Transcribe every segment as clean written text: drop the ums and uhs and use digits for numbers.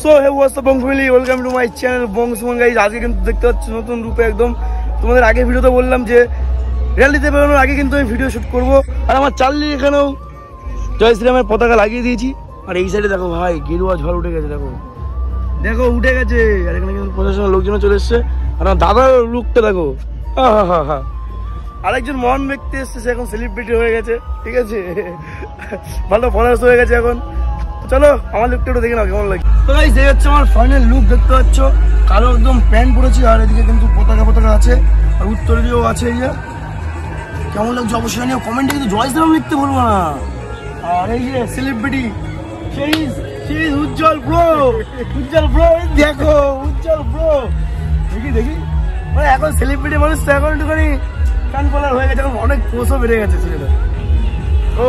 So hey what's bong family, welcome to my channel bong Suman guys. আজকে কিন্তু দেখতে পাচ্ছি নতুন রূপে একদম। তোমাদের আগে ভিডিওতে বললাম যে রিয়ালিটিতে বেরোনোর আগে কিন্তু আমি ভিডিও শুট করবো। আর আমার চার্লি এখানেও জয় শ্রীরামের পতাকা লাগিয়ে দিয়েছি। আর এই সাইডে দেখো ভাই গেরুয়া ঝড় উঠে গেছে, দেখো দেখো উঠে গেছে। আর এখানে কিন্তু প্রশাসনের লোকজন চলে এসছে। আর আমার দাদার লুকটা দেখো, হা হা হা হা। আরেকজন মহান ব্যক্তি এসছে, সে এখন সেলিব্রিটি হয়ে গেছে, ঠিক আছে, ভালো ফলোয়ার্স হয়ে গেছে এখন। চলো আমার লুকটা একটু দেখে নাও কেমন লাগে। তো গাইস এই হচ্ছে আমার ফাইনাল লুক, দেখতে পাচ্ছ। কালো একদম প্যান্ট পরেছি, আর এদিকে কিন্তু পতাকা আছে, আর উত্তরীয় আছে। এই যে কেমন লাগছে অবশ্যই জানিও কমেন্টে, কিন্তু জয় শ্রীরাম লিখতে বলবো না। আর এই যে সেলিব্রিটি সেই উজ্জ্বল ব্রো, দেখো উজ্জ্বল ব্রো, দেখি মানে এখন সেলিব্রিটি মানুষ তো এখন একটুখানি ফ্যান ফলোয়ার হয়ে গেছে, এখন অনেক পোস্টও বেড়ে গেছে ছেলেটা। ও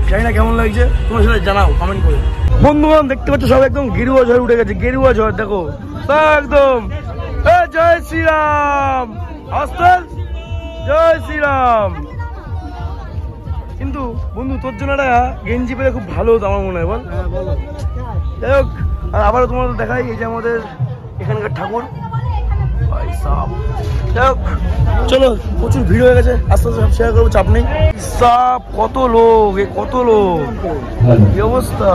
জানি না কেমন লাগছে, তোমার সাথে জানাও কমেন্ট করে। বন্ধুগণ দেখতে পাচ্ছ সব একদম গেরুয়া ঝড় উঠে গেছে, গেরুয়া ঝড় দেখো একদম। জয় শ্রীরাম, হস্টেল জয় শ্রীরাম। কিন্তু বন্ধু তোর জন্য একটা গেঞ্জি পেলে খুব ভালো হতো আমার মনে হয়, বল। যাই হোক, আর আবারও তোমাদের দেখাই এই যে আমাদের এখানকার ঠাকুর। যাই হোক চলো, প্রচুর ভিড় হয়ে গেছে, আস্তে আস্তে সব শেয়ার করবো, চাপ নেই। সাপ কত লোক, কত লোক, কি অবস্থা।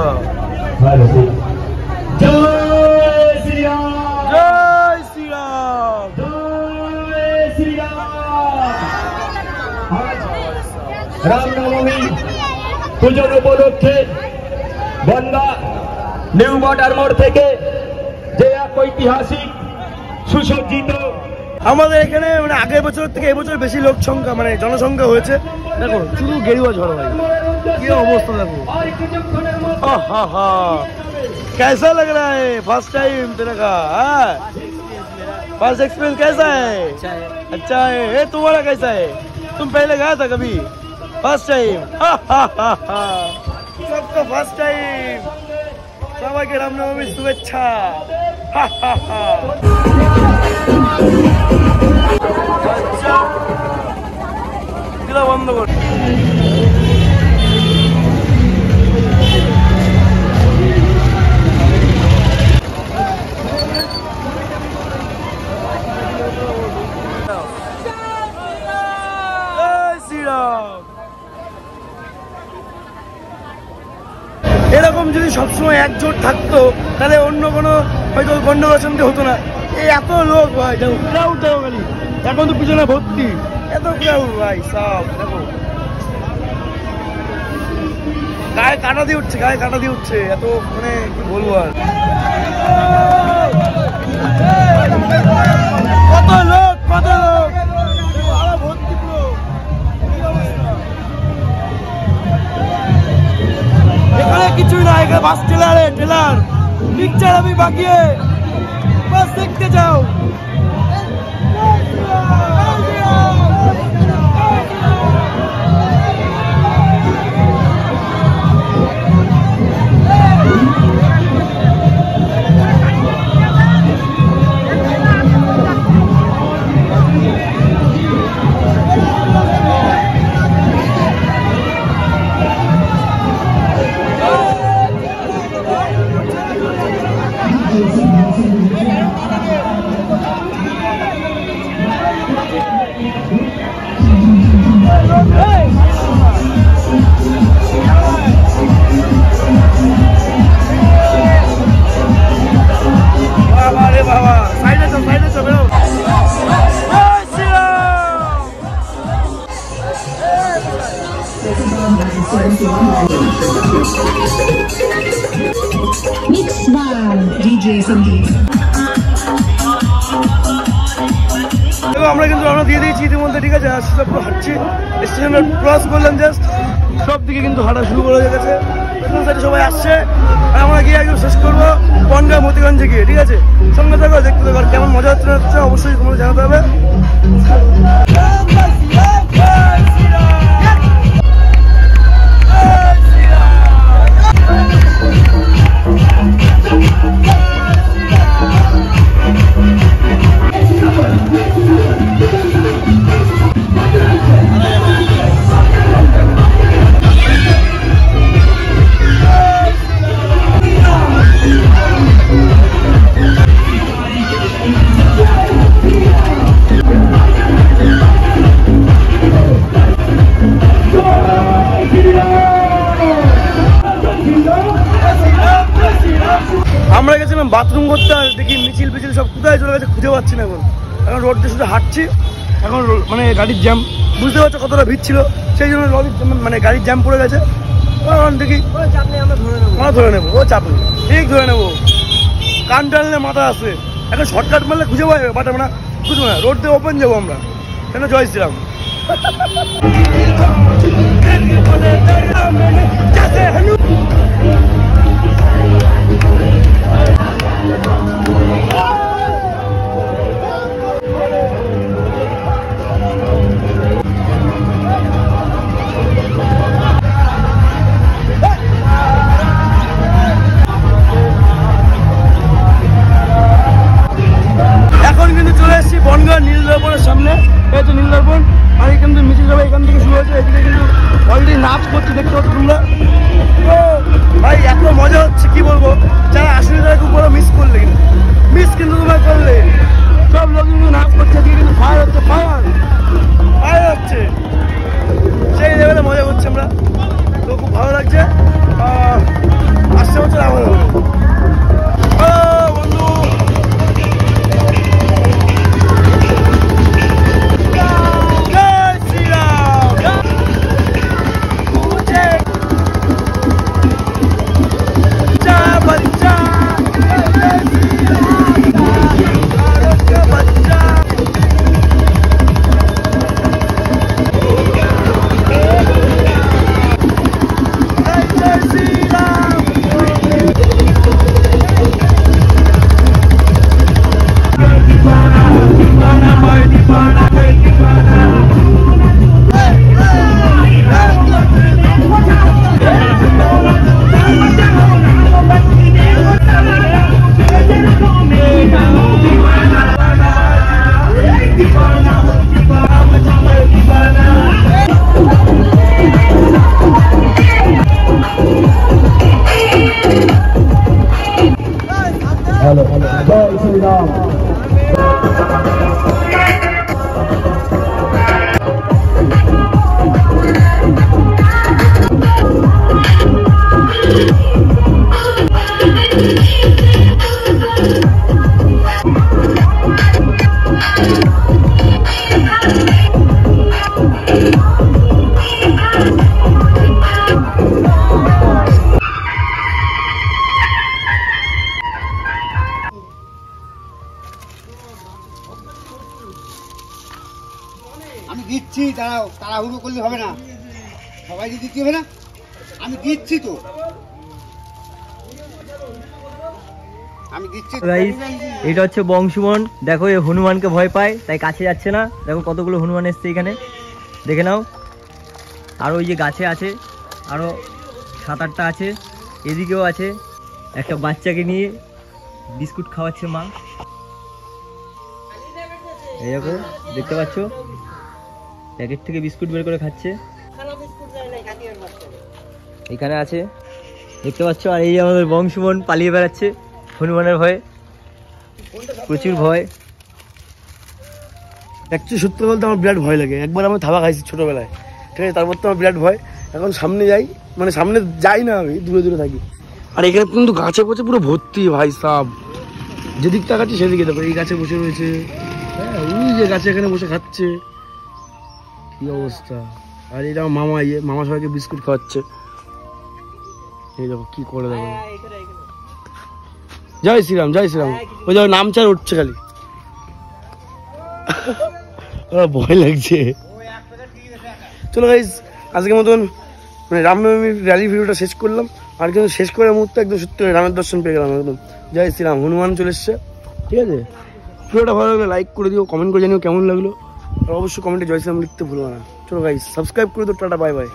জয় শ্রীরাম, জয় শ্রীরাম, জয় শ্রীরাম। রামনবমী পুজোর উপলক্ষে বনগাঁ নিউ বর্ডার মোড় থেকে যে এক ঐতিহাসিক সুসজ্জিত আমাদের এখানে মানে আগের বছর থেকে এবছর বেশি লোক সংখ্যা মানে জনসংখ্যা হয়েছে। দেখো শুধু গেরুয়া ঝড় ভাই, কি অবস্থা দেখো। कैसा लग रहा है फर्स्ट टाइम तेरे का? फर्स्ट एक्सपीरियंस कैसा है? अच्छा है। ये तुम्हारा कैसा है? तुम पहले गया था कभी? First time. सबका फर्स्ट टाइम। সবাইকে রামনবমীর শুভেচ্ছা। বন্ধ কর। এরকম যদি সবসময় একজোট থাকতো তাহলে অন্য কোনো হয়তো গন্ডগোল অশান্তি হতো না। এই এত লোক ভাই, দেখো ক্রাউড দেখো খালি, এখন তো পিছনে ভর্তি, এত ক্রাউড ভাই সব দেখো। গায়ে কাটা দিয়ে উঠছে, গায়ে কাটা দিয়ে উঠছে, এত মানে কি বলবো আর। কত লোক, কত লোক ভর্তি পুরো। এখানে কিছুই না, এখানে বাস টেলার পিকচার আমি বাকিয়ে বাস দেখতে যাও। Mixed by DJ Sandeep. আমরা কিন্তু রওনা দিয়ে দিয়েছি ইতিমধ্যে, ঠিক আছে। সব হাঁটছি, স্টেশনে ক্রস করলাম জাস্ট, সব দিকে কিন্তু হাঁটা শুরু করে গেছে। সবাই আসছে, আর আমরা গিয়ে একদম শেষ করবো বনগাঁ মতিগঞ্জে গিয়ে, ঠিক আছে। সঙ্গে থাকো, দেখতে থাকো, কেমন মজা হচ্ছে অবশ্যই তোমাদের জানাতে হবে। গেছিলাম বাথরুম করতে, আর দেখি মিছিল ফিছিল সব কোথায় চলে গেছে খুঁজে পাচ্ছি না এখন রোড দিয়ে শুধু হাঁটছি এখন, মানে গাড়ির জ্যাম, বুঝতে পারছো কতটা ভিড় ছিল, সেই জন্য মানে গাড়ির জ্যাম পড়ে গেছে। দেখি আমরা ধরে নেবো, ও চাপ নেই, ঠিক ধরে নেবো, কান টানলে মাথা আসে, এখন শর্টকাট মারলে খুঁজে পাবে বাট আমরা বুঝবো না, রোড দিয়ে ওপেন যাবো আমরা, কেন জয় শ্রীরাম। এখন কিন্তু চলে এসেছি বনগাঁ নীলদর্পণের সামনে, এই তো নীলদর্পণ, আর এখান থেকে মিছিল যাবে, এখান থেকে শুরু হয়েছে, এদিকে কিন্তু অলরেডি নাচ করছে, দেখতে পাচ্ছ তোমরা। তো ভাই এত মজা হচ্ছে কি বলবো, যারা আসলে তারা খুব বড় মিস করলে, কিন্তু মিস কিন্তু তোমরা করলে, সব লোক কিন্তু নাচ করছে, এদিকে কিন্তু ফায়ার হচ্ছে, ফায়ার হচ্ছে, সেই লেভেলে মজা করছি আমরা, তো খুব ভালো লাগছে। আসছে বছর আবার হবে বন্ধু। हेलो जय श्री राम। আমি দিচ্ছি, দাঁড়াও, তাড়াহুড়ো করলে হবে না, সবাইকে দিতে হবে না, আমি দিচ্ছি তো, আমি দিচ্ছি। এটা হচ্ছে বংশুমন, দেখো এ হনুমানকে ভয় পায় তাই কাছে যাচ্ছে না, দেখো কতগুলো হনুমান এসছে এখানে, দেখে নাও। আর ওই যে গাছে আছে আরো 7-8টা আছে, এদিকেও আছে, একটা বাচ্চাকে নিয়ে বিস্কুট খাওয়াচ্ছে মা, এই দেখো দেখতে পাচ্ছ প্যাকেট থেকে বিস্কুট বের করে খাচ্ছে, এখানে আছে দেখতে পাচ্ছ। আর এই আমাদের বংশুমন পালিয়ে বেড়াচ্ছে হনুমানের ভয়ে, প্রচুর ভয়। অ্যাকচুয়ালি সত্যি বলতে আমার বিরাট ভয় লাগে, একবার আমি থাবা খাইছি ছোটোবেলায়, ঠিক আছে, তারপর তো আমার বিরাট ভয়, এখন সামনে যাই, মানে সামনে যাই না, আমি দূরে দূরে থাকি। আর এখানে কিন্তু গাছে পচে পুরো ভর্তি ভাই সাব, যেদিক তাকাচ্ছি সেদিকে দেখো, এই গাছে বসে রয়েছে, হ্যাঁ ওই যে গাছে এখানে বসে খাচ্ছে, কি অবস্থা। আর এটা আমার মামা, মামা সবাইকে বিস্কুট খাওয়াচ্ছে, এই দেখো কি করে দেখো, জয় শ্রীরাম জয় শ্রীরাম, ওই দেখো নামচার উঠছে খালি, ভয় লাগছে। চলো গাইস আজকের মতন মানে রামনবমীর র্যালি ভিডিওটা শেষ করলাম, আর কিন্তু শেষ করার মুহূর্তে একদম সত্যি রামের দর্শন পেয়ে গেলাম একদম, জয় শ্রীরাম, হনুমান চলে এসছে, ঠিক আছে। ভিডিওটা ভালো লাগলে লাইক করে দিও, কমেন্ট করে জানিও কেমন লাগলো, আর অবশ্যই কমেন্টে জয় শ্রীরাম লিখতে ভুলবো না। চলো গাইস সাবস্ক্রাইব করে দিও, টাটা বাই বাই।